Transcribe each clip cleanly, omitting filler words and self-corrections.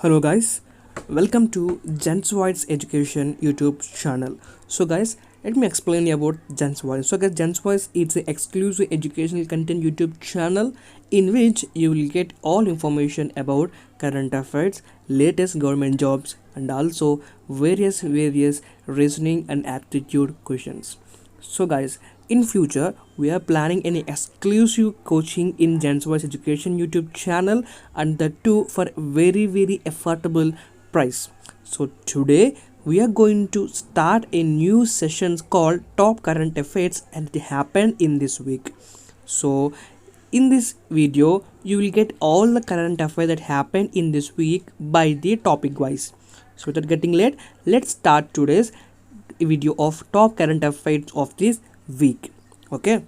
Hello guys, welcome to Jens Voice Education YouTube channel. So guys, let me explain you about Jens Voice. So guys, Jens Voice is an exclusive educational content YouTube channel in which you will get all information about current affairs, latest government jobs, and also various reasoning and aptitude questions. So guys, in future we are planning an exclusive coaching in Jens Voice Education YouTube channel, and the two for very affordable price. So today we are going to start a new session called Top Current Affairs, and it happened in this week. So in this video you will get all the current affairs that happened in this week by the topic wise. So without getting late, let's start today's video of top current affairs of this week. Okay,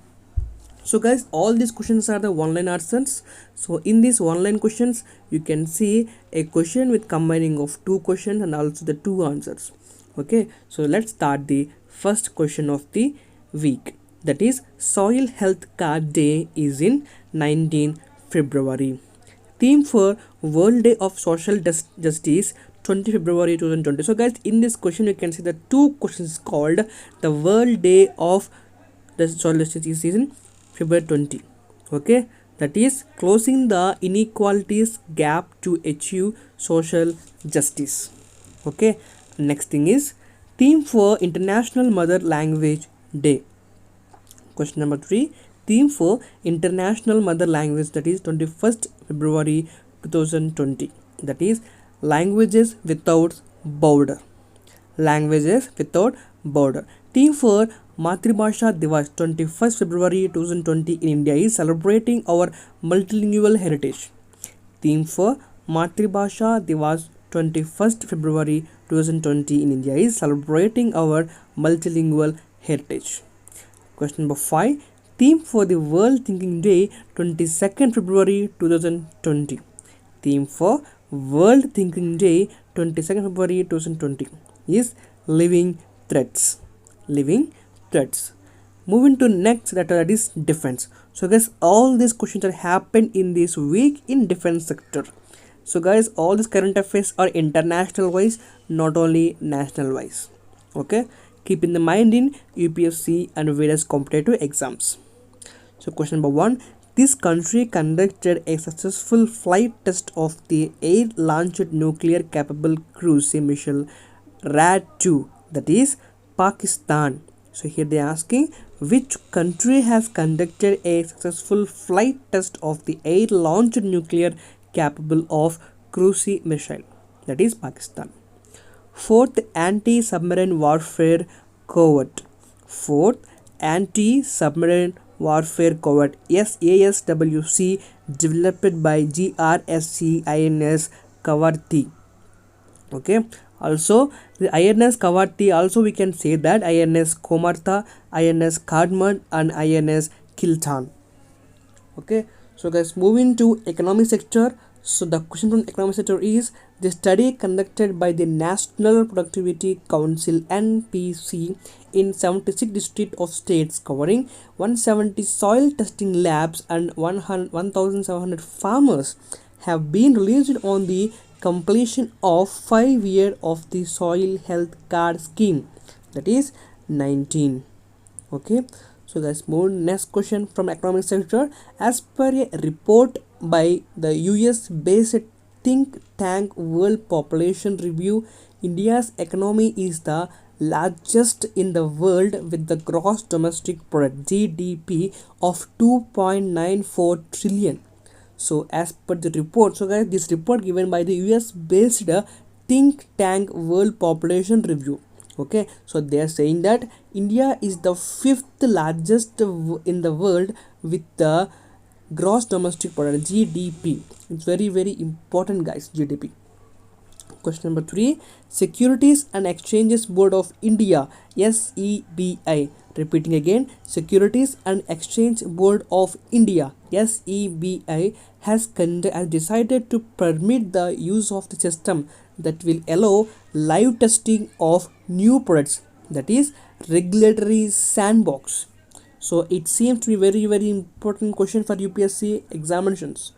so guys, all these questions are the one line answers. So in these one line questions you can see a question with combining of two questions and also the two answers. Okay, so let's start the first question of the week, that is Soil Health Card Day is in 19 February. Theme for World Day of Social Justice 20 February 2020. So guys, in this question you can see the two questions called the World Day of the Social Justice is in February 20. Okay, that is closing the inequalities gap to achieve social justice. Okay, next thing is theme for International Mother Language Day. Question number 3, theme for International Mother Language, that is 21st February 2020, that is languages without border. Languages without border. Theme for Matribhasha Divas 21st February 2020 in India is celebrating our multilingual heritage. Theme for Matribhasha Divas 21st February 2020 in India is celebrating our multilingual heritage. Question number 5, theme for the World Thinking Day 22nd February 2020. Theme for World Thinking Day 22nd February 2020 is living threats. Living threats. Moving to next, that is defense. So guys, all these questions are happened in this week in defense sector. So guys, all these current affairs are international wise, not only national wise. Okay, keep in the mind in UPSC and various competitive exams. So question number 1, this country conducted a successful flight test of the air-launched nuclear-capable cruise missile RAD-2, that is Pakistan. So here they are asking which country has conducted a successful flight test of the air-launched nuclear-capable of cruise missile, that is Pakistan. Fourth, anti-submarine warfare covert. Fourth, anti-submarine warfare covert SASWC developed by GRSC INS Kavaratti. Okay, also the INS Kavaratti, also we can say that INS Komartha, INS Kadman and INS Kiltan. Okay, so guys, moving to economic sector. So the question from economic sector is the study conducted by the National Productivity Council NPC in 76 districts of states covering 170 soil testing labs and 1,700 farmers have been released on the completion of 5 years of the soil health card scheme, that is 19. Okay, so guys, more next question from economic sector. As per a report by the US based think tank World Population Review, India's economy is the largest in the world with the gross domestic product GDP of 2.94 trillion. So as per the report, so guys, this report given by the US based think tank World Population Review. Okay, so they are saying that India is the 5th largest in the world with the gross domestic product GDP. It's very important guys, GDP. Question number 3, Securities and Exchanges Board of India SEBI, repeating again, Securities and Exchange Board of India SEBI has decided to permit the use of the system that will allow live testing of new products, that is regulatory sandbox. So it seems to be very important question for UPSC examinations.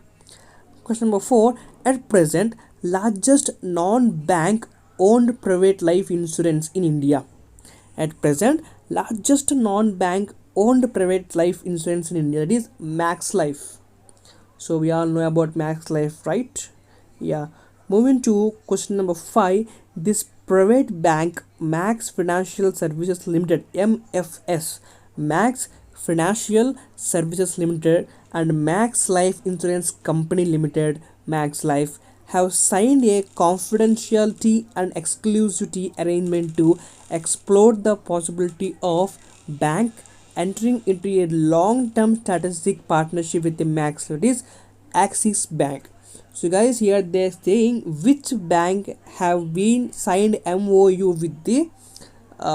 Question number 4. At present, largest non-bank owned private life insurance in India. At present, largest non-bank owned private life insurance in India, that is Max Life. So we all know about Max Life, right? Yeah. Moving to question number 5. This private bank, Max Financial Services Limited, MFS, Max Financial Services Limited, and Max Life Insurance Company Limited, Max Life, have signed a confidentiality and exclusivity arrangement to explore the possibility of bank entering into a long-term strategic partnership with the Max, that is Axis Bank. So guys, here they're saying which bank have been signed MOU with the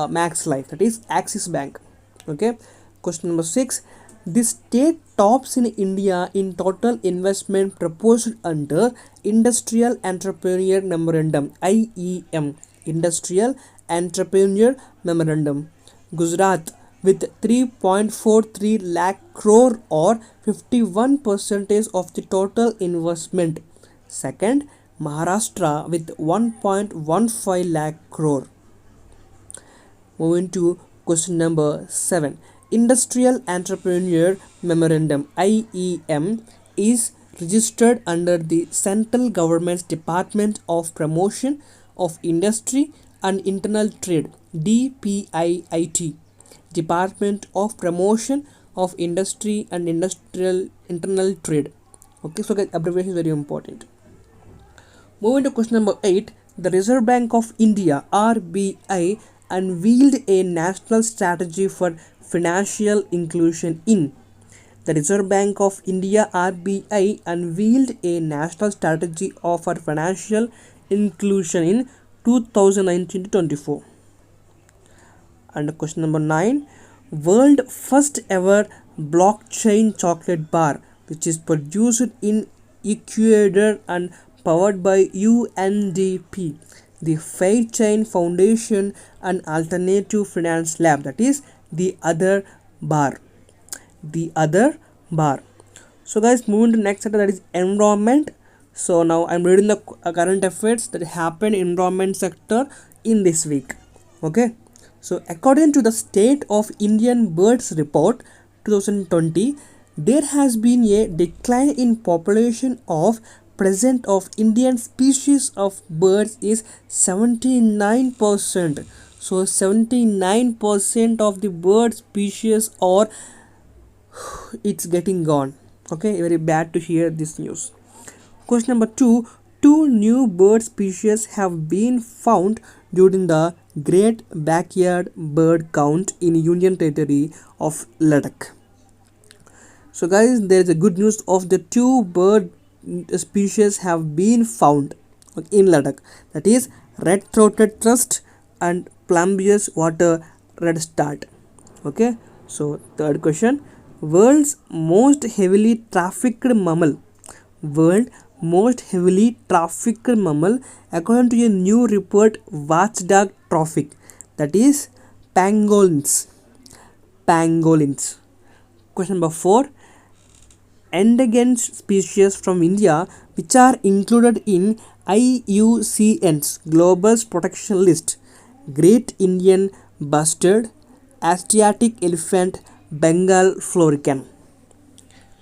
Max Life, that is Axis Bank. Okay. Question number 6. The state tops in India in total investment proposed under Industrial Entrepreneur Memorandum, IEM, Industrial Entrepreneur Memorandum. Gujarat with 3.43 lakh crore or 51% of the total investment. Second, Maharashtra with 1.15 lakh crore. Moving to question number 7. Industrial Entrepreneur Memorandum, IEM, is registered under the Central Government's Department of Promotion of Industry and Internal Trade, DPIIT, Department of Promotion of Industry and Industrial Internal Trade. Okay, so guys, abbreviation is very important. Moving to question number 8. The Reserve Bank of India, RBI, unveiled a national strategy for financial inclusion in. The Reserve Bank of India, RBI, unveiled a national strategy for financial inclusion in 2019-24. And question number 9. World first ever blockchain chocolate bar, which is produced in Ecuador and powered by UNDP, the Fairchain Foundation and Alternative Finance Lab, that is the other bar. The other bar. So guys, moving to next sector, that is environment. So now I'm reading the current affairs that happened in environment sector in this week. Okay. So according to the State of Indian Birds Report 2020, there has been a decline in population of present of Indian species of birds is 79%. So 79% of the bird species are it's getting gone. Okay, very bad to hear this news. Question number 2. Two new bird species have been found during the Great Backyard Bird Count in Union Territory of Ladakh. So guys, there is a good news of the two bird species have been found in Ladakh, that is red-throated thrust and Plumbeous water redstart. Okay, so third question. World's most heavily trafficked mammal. World most heavily trafficked mammal according to a new report Watchdog Traffic, that is pangolins. Pangolins. Question number 4. Endangered species from India which are included in IUCN's Global Protection List: Great Indian Bustard, Asiatic Elephant, Bengal Florican.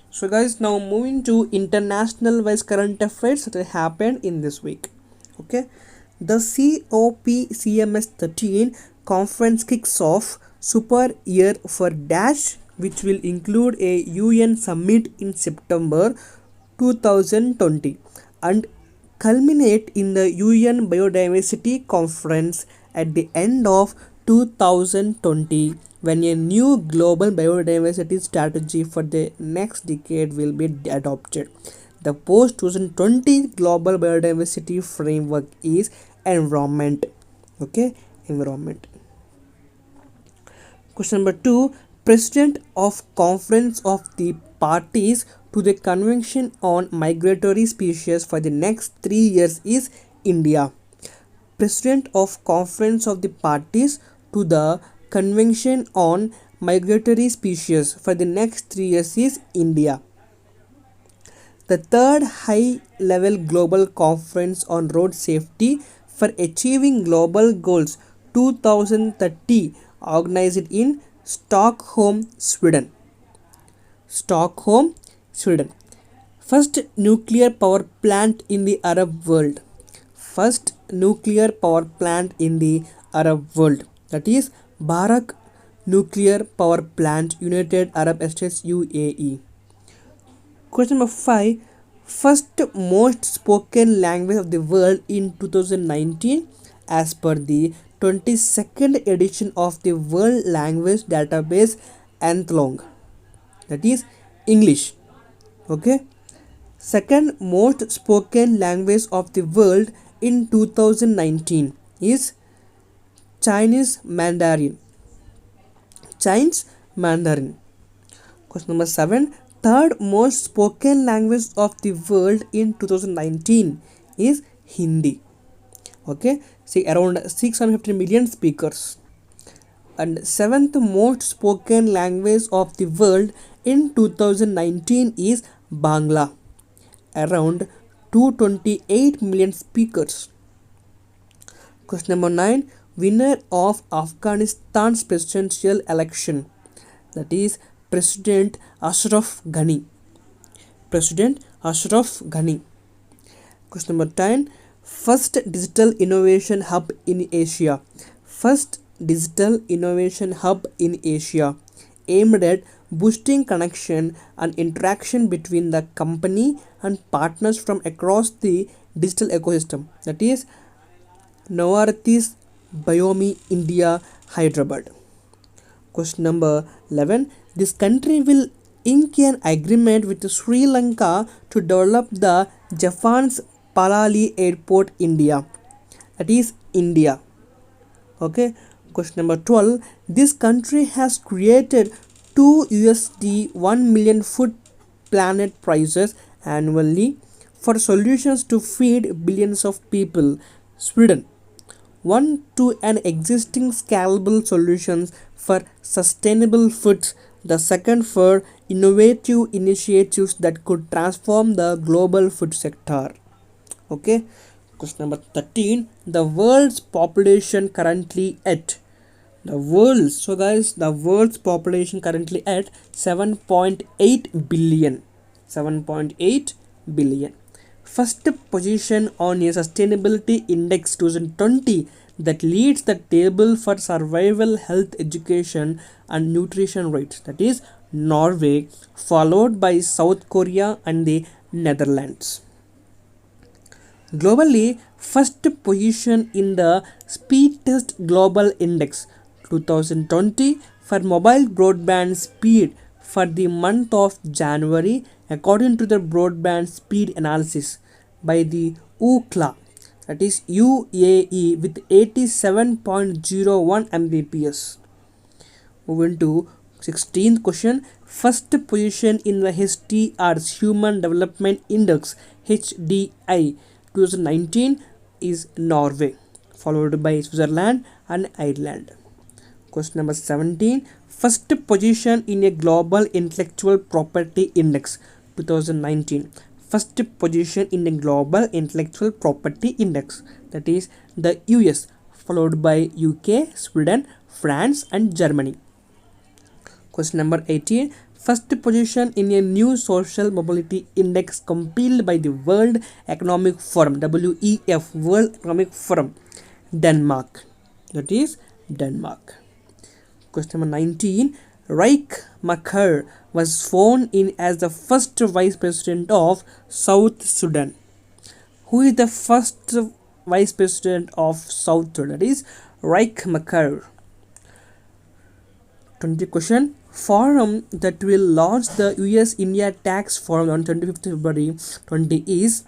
So guys, now moving to international wise current affairs that happened in this week. Okay, the COP CMS 13 conference kicks off Super Year for Dash, which will include a UN summit in September 2020 and culminate in the UN Biodiversity Conference at the end of 2020, when a new global biodiversity strategy for the next decade will be adopted. The post 2020 global biodiversity framework is environment. Okay, environment. Question number 2. President of Conference of the Parties to the Convention on Migratory Species for the next 3 years is India. President of Conference of the Parties to the Convention on Migratory Species for the next 3 years is India. the third high-level global conference on road safety for achieving global goals 2030 organized in Stockholm, Sweden. Stockholm, Sweden. First nuclear power plant in the Arab world. First nuclear power plant in the Arab world. That is Barak Nuclear Power Plant, United Arab Estates, UAE. Question number 5. First most spoken language of the world in 2019 as per the 22nd edition of the World Language Database Anthlong. That is English. Okay. Second most spoken language of the world in 2019 is Chinese Mandarin. Chinese Mandarin. Question number 7. Third most spoken language of the world in 2019 is Hindi. Okay, see around 650 million speakers. And seventh most spoken language of the world in 2019 is Bangla, around 228 million speakers. Question number 9. Winner of Afghanistan's presidential election, that is President Ashraf Ghani. President Ashraf Ghani. Question number 10. First digital innovation hub in Asia. First digital innovation hub in Asia, aimed at boosting connection and interaction between the company and partners from across the digital ecosystem. That is Novartis Biomi India, Hyderabad. Question number 11. This country will ink an agreement with Sri Lanka to develop the Japan's Palali Airport, India. That is India. Okay. Question number 12. This country has created two USD 1 million food planet prizes annually for solutions to feed billions of people. Sweden. One to an existing scalable solutions for sustainable foods. The second for innovative initiatives that could transform the global food sector. Okay. Question number 13. The world's population currently at the world's population currently at 7.8 billion. 7.8 billion. First position on a sustainability index 2020 that leads the table for survival, health, education and nutrition rates, that is Norway, followed by South Korea and the Netherlands. Globally, first position in the Speed Test Global Index 2020 for mobile broadband speed for the month of January, according to the broadband speed analysis by the Ookla, that is UAE, with 87.01 Mbps. Moving to 16th question. First position in the HDR's Human Development Index HDI 2019 is Norway, followed by Switzerland and Ireland. Question number 17. First position in a Global Intellectual Property Index 2019. First position in a Global Intellectual Property Index, that is the US, followed by UK, Sweden, France and Germany. Question number 18. First position in a new Social Mobility Index compiled by the World Economic Forum, WEF, World Economic Forum, Denmark, that is Denmark. Question number 19. Riek Machar was sworn in as the first Vice President of South Sudan. Who is the first Vice President of South Sudan? That is Riek Machar. 20 question. Forum that will launch the US-India Tax Forum on 25th February 20 is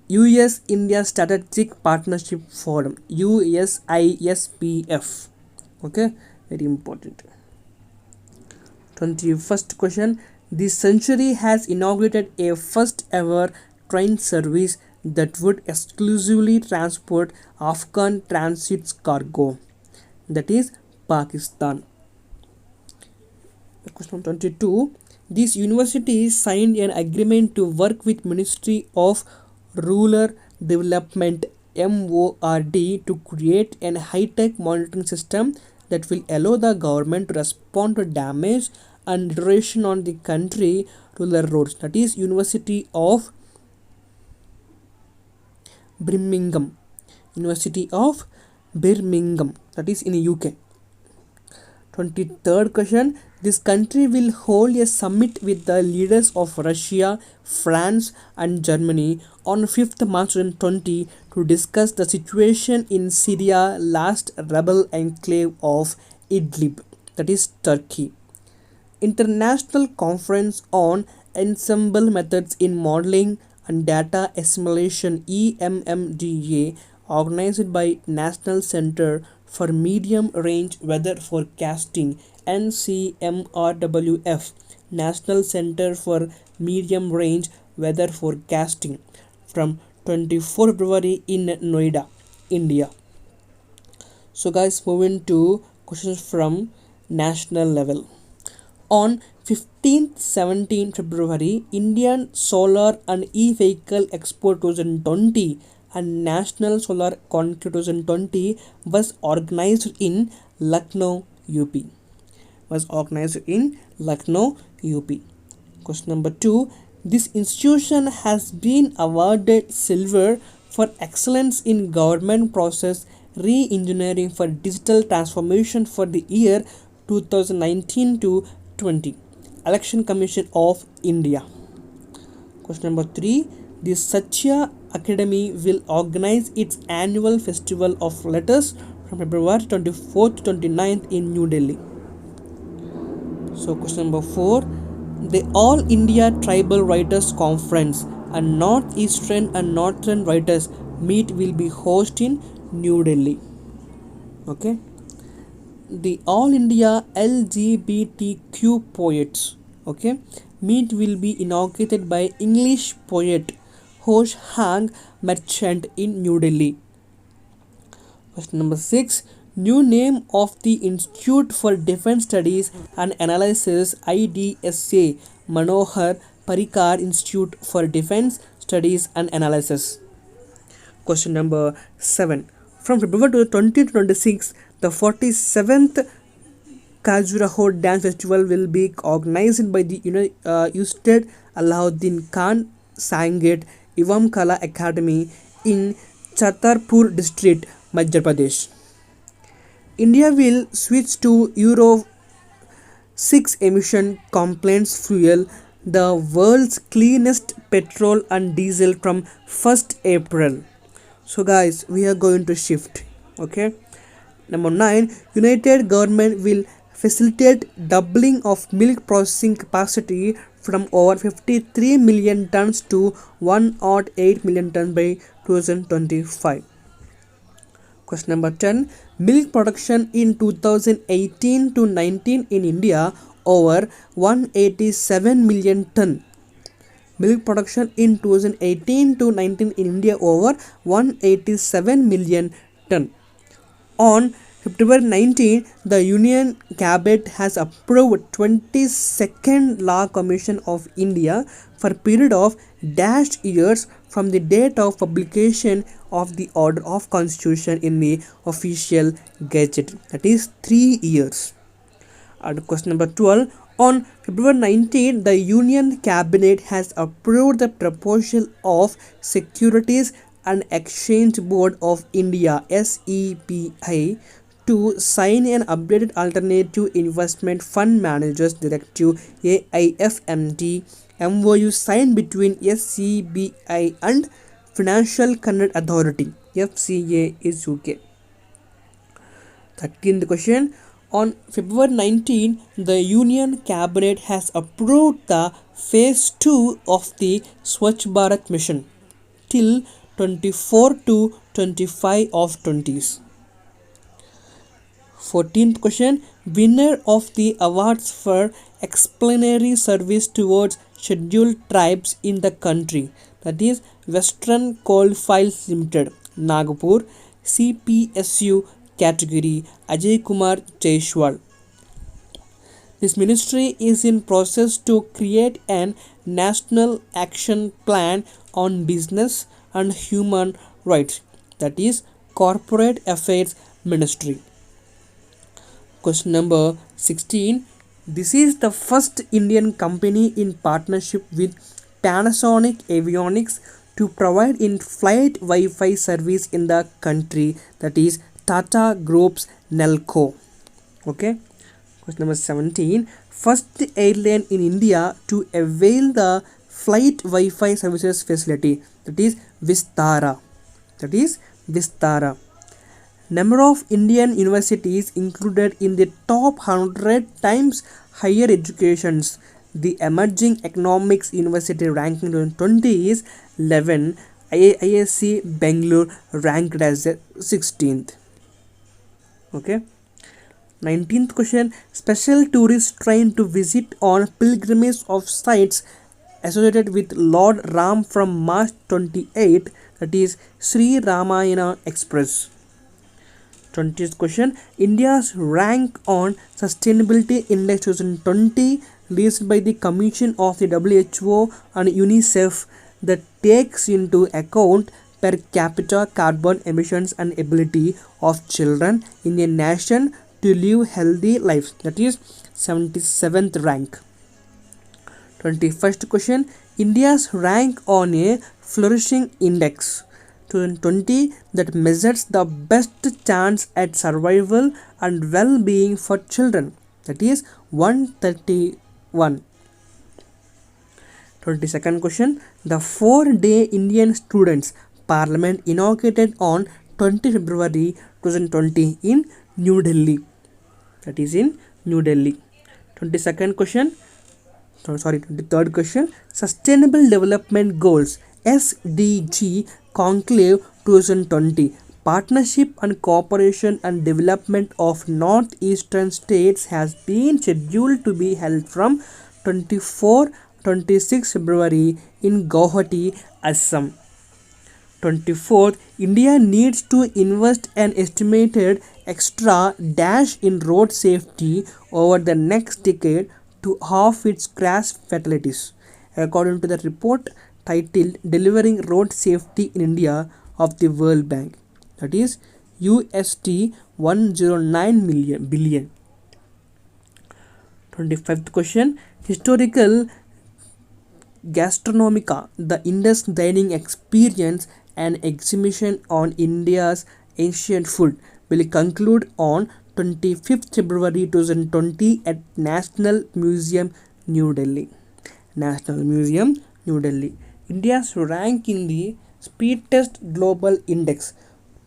US-India Strategic Partnership Forum, USISPF. Okay, very important. 21st question. This century has inaugurated a first ever train service that would exclusively transport Afghan transit cargo, that is Pakistan. Question 22. This university signed an agreement to work with Ministry of Rural Development MORD to create a high-tech monitoring system that will allow the government to respond to damage and deterioration on the country rural roads. That is University of Birmingham. University of Birmingham. That is in UK. 23rd question. This country will hold a summit with the leaders of Russia, France, and Germany on 5th March 2020 to discuss the situation in Syria, last rebel enclave of Idlib, that is Turkey. International Conference on Ensemble Methods in Modeling and Data Assimilation EMMDA, organized by National Center for Medium Range Weather Forecasting NCMRWF, National Center for Medium Range Weather Forecasting, from 24 February in Noida, India. So guys, moving to questions from national level. On 15th 17th February, Indian Solar and E-Vehicle Expo 2020 and National Solar Conclave 2020 was organized in Lucknow, UP. Question number 2. This institution has been awarded silver for excellence in government process re-engineering for digital transformation for the year 2019 to 20. Election Commission of India. Question number 3. The Satya Academy will organize its annual Festival of Letters from February 24th to 29th in New Delhi. So question number 4. The All India Tribal Writers Conference and Northeastern and Northern Writers Meet will be hosted in New Delhi. Okay. The All India LGBTQ Poets meet will be inaugurated by English poet Hosh Hang Merchant in New Delhi. Question number 6. New name of the Institute for Defence Studies and Analysis IDSA, Manohar Parrikar Institute for Defence Studies and Analysis. Question number 7. From February 20 to 26, the 47th Khajuraho Dance Festival will be organized by the Ustad Alauddin Khan Sangeet Evam Kala Academy in Chhatarpur district, Madhya Pradesh. India will switch to Euro 6 emission compliance fuel, the world's cleanest petrol and diesel, from 1st April. So guys, we are going to shift. Okay. Number 9. United government will facilitate doubling of milk processing capacity from over 53 million tons to 108 million tons by 2025. Question number 10. Milk production in 2018 to 19 in India over 187 million ton. Milk production in 2018 to 19 in India over 187 million ton. On February 19, the Union Cabinet has approved 22nd Law Commission of India for a period of dash years from the date of publication of the Order of Constitution in the official Gazette. That is 3 years. And question number 12. On February 19, the Union Cabinet has approved the proposal of Securities and Exchange Board of India SEBI to sign an updated Alternative Investment Fund Managers Directive AIFMD MOU signed between SEBI and Financial Conduct Authority FCA is UK. 13th question. On February 19, the Union Cabinet has approved the Phase 2 of the Swachh Bharat Mission till 24 to 25 of 20s. 14th question. Winner of the awards for explanatory service towards scheduled tribes in the country, that is Western Coalfields Limited, Nagpur, CPSU category, Ajay Kumar Jaiswal. This ministry is in process to create an national action plan on business and human rights, that is corporate affairs ministry. Question number 16. This is the first Indian company in partnership with Panasonic Avionics to provide in-flight Wi-Fi service in the country, that is Tata Group's Nelco. Okay. Question number 17. First airline in India to avail the flight Wi-Fi services facility, that is Vistara. That is Vistara. Number of Indian universities included in the top 100 times higher educations. The emerging economics university ranking 2020 is 11. ISC Bangalore ranked as 16th. Okay. 19th question. Special tourist train to visit on pilgrimage of sites associated with Lord Ram from March 28, that is Sri Ramayana Express. 20th question. India's rank on Sustainability Index 2020 released by the Commission of the WHO and UNICEF that takes into account per capita carbon emissions and ability of children in a nation to live healthy lives, that is 77th rank. 21st question. India's rank on a flourishing index 2020 that measures the best chance at survival and well-being for children, that is 131. 22nd question. The 4-day Indian Students Parliament inaugurated on 20 February 2020 in New Delhi, that is in New Delhi. 22nd question. 23rd question. Sustainable Development Goals SDG Conclave 2020. Partnership and Cooperation and Development of Northeastern States has been scheduled to be held from 24-26 February in Guwahati, Assam. 24th. India needs to invest an estimated extra dash in road safety over the next decade to halve its crash fatalities, according to the report titled Delivering Road Safety in India of the World Bank, that is USD 109 billion. 25th question. Historical Gastronomica, the Indus dining experience and exhibition on India's ancient food, will conclude on 25th February 2020 at National Museum, New Delhi. National Museum, New Delhi. India's rank in the Speed Test Global Index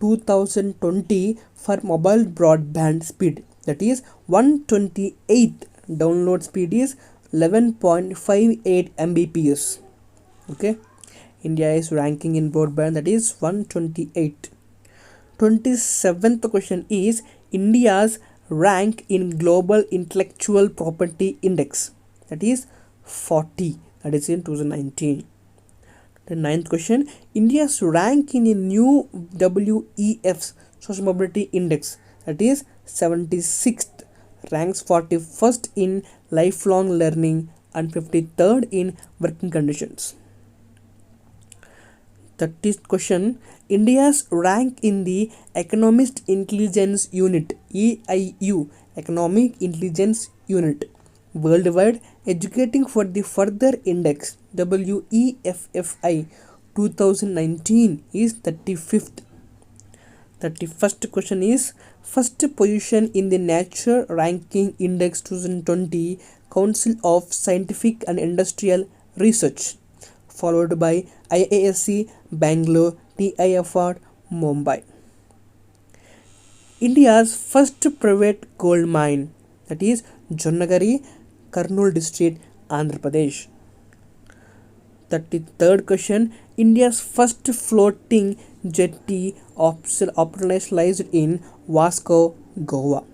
2020 for mobile broadband speed, that is 128. Download speed is 11.58 Mbps. Okay. India is ranking in broadband, that is 128. 27th question is India's rank in Global Intellectual Property Index, that is 40, that is in 2019. The 9th question. India's rank in a new WEF's Social Mobility Index, that is 76th, ranks 41st in lifelong learning and 53rd in working conditions. 30th question. India's rank in the Economist Intelligence Unit EIU, Economic Intelligence Unit, worldwide, educating for the further index WEFFI 2019 is 35th. 31st question is first position in the Nature Ranking Index 2020 Council of Scientific and Industrial Research, followed by IISc Bangalore, TIFR Mumbai. India's first private gold mine, that is Jonnagari, Kurnool district, Andhra Pradesh. 33rd question. India's first floating jetty operationalized in Vasco, Goa.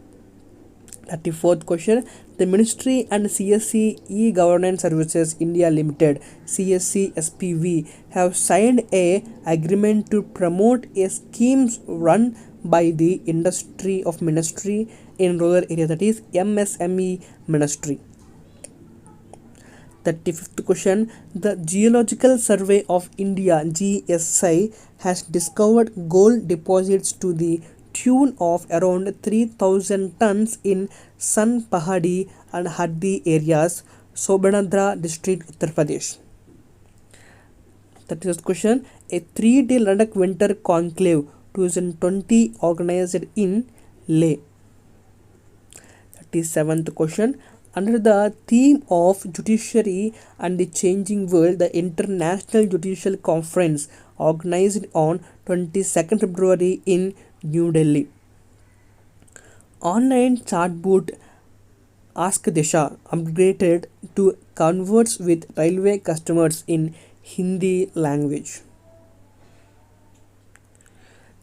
34th question. The Ministry and CSC E-Governance Services India Limited CSC SPV have signed a agreement to promote a scheme run by the Ministry in rural area, that is MSME ministry. 35th question. The Geological Survey of India GSI has discovered gold deposits to the tune of around 3000 tons in San Pahadi and Haddi areas, Sobhanadra district, Uttar Pradesh. 36th question. A 3-day Ladakh Winter Conclave 2020 organized in Leh. 37th question. Under the theme of Judiciary and the Changing World, the International Judicial Conference organized on 22nd February in New Delhi. Online chatbot Ask Disha upgraded to converse with railway customers in Hindi language.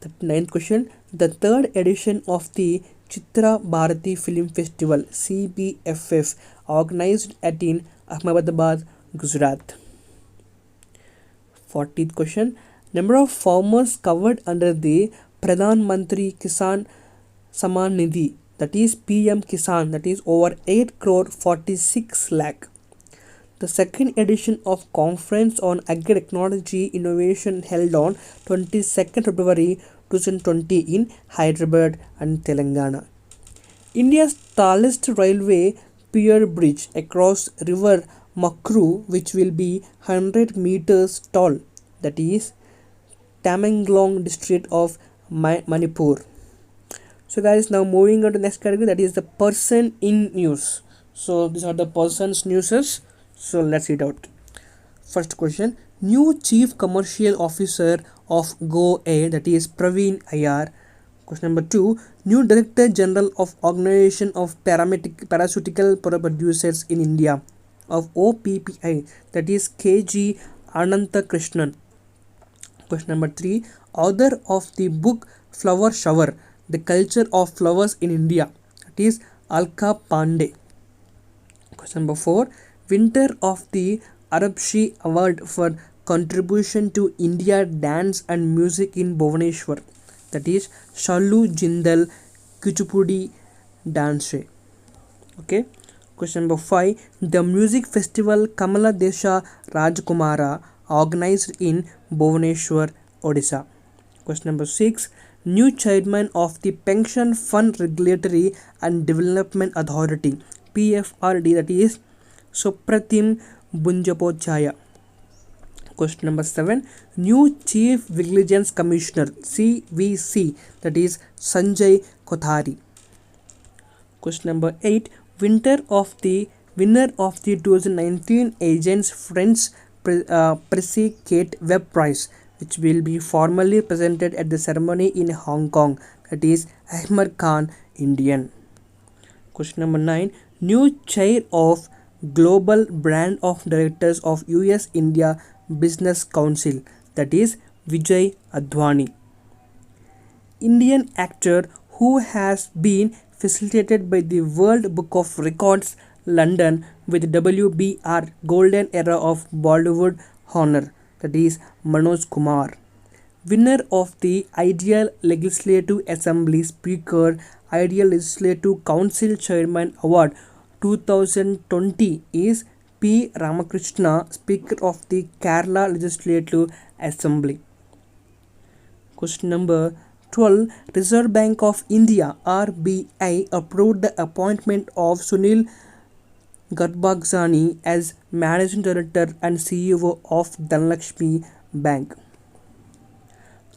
39th question. The third edition of the Chitra Bharati Film Festival CBFF organized in Ahmedabad, Gujarat. 40th question. Number of farmers covered under the Pradhan Mantri Kisan Samman Nidhi, that is PM Kisan, that is over 8 crore 46 lakh. The second edition of Conference on Agri-Technology Innovation held on 22nd February 2020 in Hyderabad and Telangana. India's tallest railway pier bridge across river Makru, which will be 100 meters tall, that is Tamenglong district of Manipur. So guys, now moving on to the next category, that is the person in news. So these are the person's newses. So let's read out. First question. New Chief Commercial Officer of Go Air, that is Praveen Ayar. Question number 2. New Director General of Organization of Pharmaceutical Producers in India of OPPI, that is KG Anantha Krishnan. Question number 3. Author of the book Flower Shower, The Culture of Flowers in India, that is Alka Pandey. Question number 4. Winner of the Arabshi Award for contribution to India dance and music in Bhubaneswar, that is Shalu Jindal Kuchipudi Dance. Okay. Question number 5. The music festival Kamala Desha Rajkumara organized in Bhubaneswar, Odisha. Question number 6. New chairman of the Pension Fund Regulatory and Development Authority PFRD, that is Supratim Bunjapochaya. Question number 7. New Chief Vigilance Commissioner CVC, that is Sanjay Kothari. Question number 8. Winner of the 2019 Agents Friends Pressy Kate Web Prize, which will be formally presented at the ceremony in Hong Kong, that is Ahmed Khan, Indian. Question number 9. New Chair of Global Brand of Directors of US India Business Council, that is Vijay Advani. Indian actor who has been facilitated by the World Book of Records, London, with WBR Golden Era of Bollywood honor, that is Manoj Kumar. Winner of the Ideal Legislative Assembly Speaker, Ideal Legislative Council Chairman Award 2020 is P. Ramakrishna, Speaker of the Kerala Legislative Assembly. Question number 12. Reserve Bank of India RBI approved the appointment of Sunil Garbagzani as Managing Director and CEO of Dhanlaxmi Bank.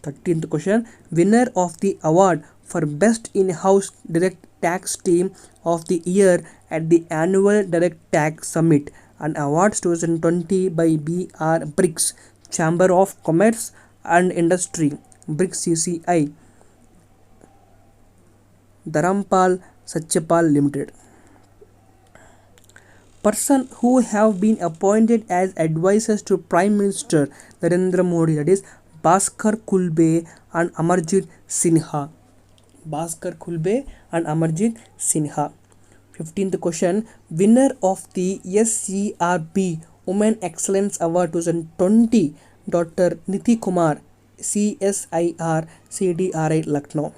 13th question. Winner of the award for Best In-House Direct Tax Team of the Year at the Annual Direct Tax Summit and Awards 2020 by BRICS, Chamber of Commerce and Industry, BRICS CCI, Dharampal Satyapal Limited. Person who have been appointed as advisors to Prime Minister Narendra Modi, that is Bhaskar Kulbe and Amarjit Sinha. Bhaskar Kulbe and Amarjit Sinha. 15th question. Winner of the SCRB Women Excellence Award 2020, Dr. Niti Kumar, CSIR CDRI Lucknow.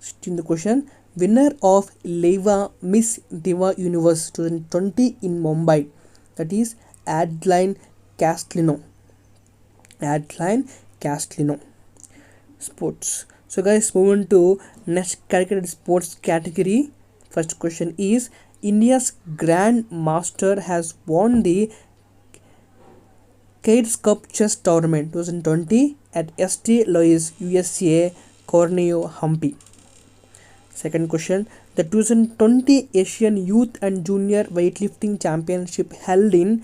16th question. winner of Leva Miss Diva Universe 2020 in Mumbai, that is Adeline Castellino. Adeline Castellino. Sports. So guys, moving to next calculated sports category. First question is, India's Grand Master has won the Cades Cup Chess Tournament 2020 at St. Louis, USA, Corneo Humpy. Second question, the 2020 Asian Youth and Junior Weightlifting Championship held in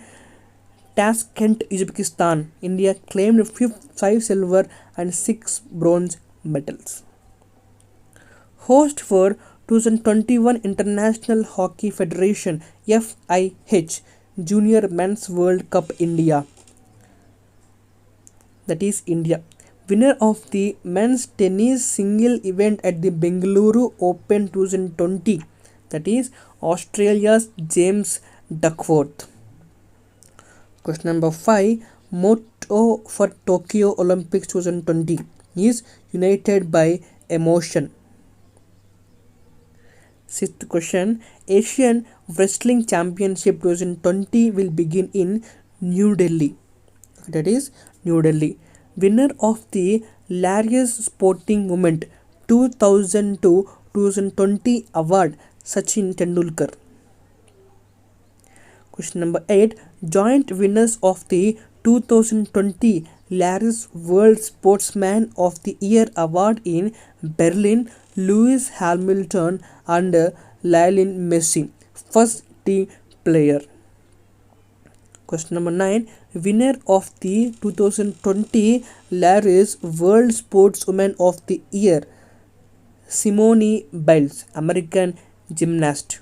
Tashkent, Uzbekistan. India claimed 5 silver and 6 bronze medals. Host for 2021 International Hockey Federation FIH Junior Men's World Cup India, that is India. Winner of the men's tennis single event at the Bengaluru Open 2020, that is Australia's James Duckworth. Question number 5, motto for Tokyo Olympics 2020 is United by Emotion. Sixth question, Asian Wrestling Championship 2020 will begin in New Delhi, that is New Delhi. Winner of the Larius Sporting Moment 2002-2020 award, Sachin Tendulkar. Question number 8, joint winners of the 2020 Larius World Sportsman of the Year award in Berlin, Lewis Hamilton and Lionel Messi, first team player. Question number 9, winner of the 2020 Larius World Sportswoman of the Year, Simone Biles, American gymnast.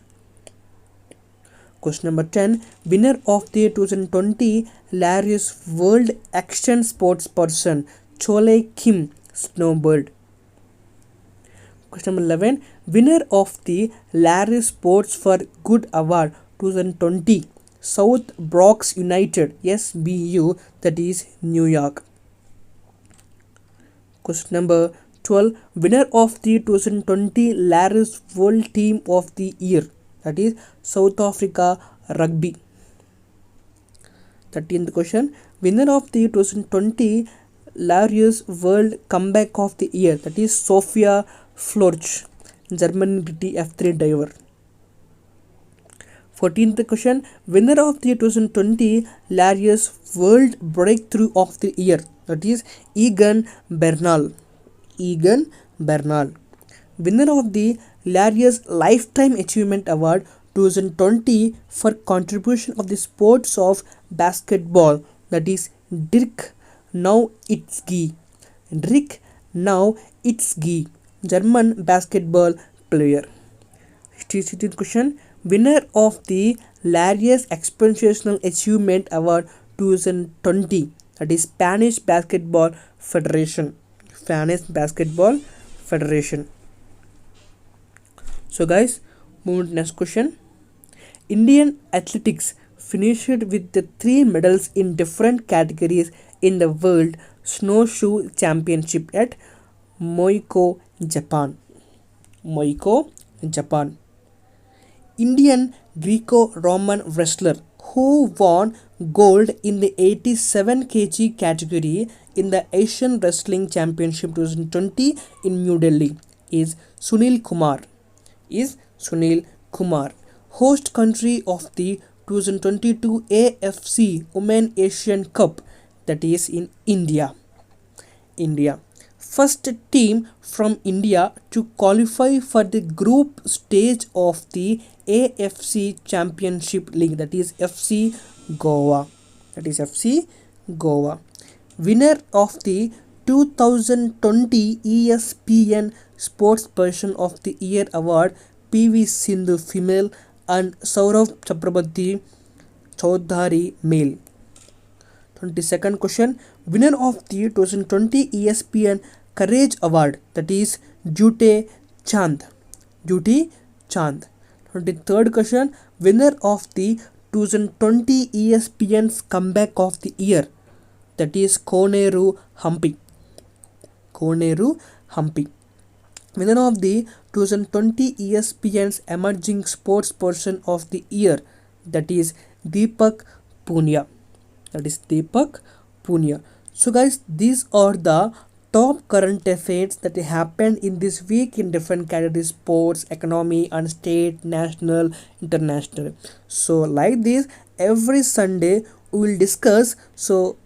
Question number 10, winner of the 2020 Larius World Action Sports Person, Chole Kim, snowbird. Question number 11, winner of the Larius Sports for Good Award 2020, South Bronx United, SBU, that is New York. Question number 12, winner of the 2020 Larius World Team of the Year, that is South Africa Rugby. 13th question, winner of the 2020 Larius World Comeback of the Year, that is Sophia Florch, German F3 diver. 14th question, winner of the 2020 Larius World Breakthrough of the Year, that is Egan Bernal. Egan Bernal. Winner of the Larius Lifetime Achievement Award 2020 for contribution of the sports of basketball, that is Dirk Nowitzki. Dirk Nowitzki, German basketball player. 16th question, winner of the Larius Exceptional Achievement Award 2020, that is Spanish Basketball Federation. Spanish Basketball Federation. So guys, move to next question. Indian athletics finished with the 3 medals in different categories in the World Snowshoe Championship at Moiko, Japan. Moiko, Japan. Indian Greco-Roman wrestler who won gold in the 87 kg category in the Asian Wrestling Championship 2020 in New Delhi is Sunil Kumar. Host country of the 2022 AFC Women Asian Cup, that is in India. First team from India to qualify for the group stage of the AFC Championship League, that is FC Goa. Winner of the 2020 ESPN Sportsperson of the Year Award, PV Sindhu female and Saurav Chakrabarti Chaudhary male. 22nd question, winner of the 2020 ESPN Courage Award, that is Jute Chand. 23rd question, winner of the 2020 ESPN's Comeback of the Year, that is Koneru Humpy. Winner of the 2020 ESPN's Emerging Sports Person of the Year, that is Deepak Punia. That is Deepak Punia. So guys, these are the top current affairs that happened in this week in different categories: sports, economy, and state, national, international. So like this, every Sunday we will discuss. So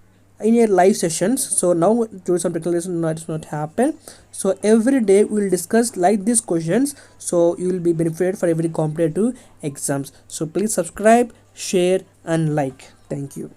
in a live sessions, so now due to some technical reason it's not happen, so every day we will discuss like these questions, so you will be benefited for every competitive exams. So please subscribe, share, and like. Thank you.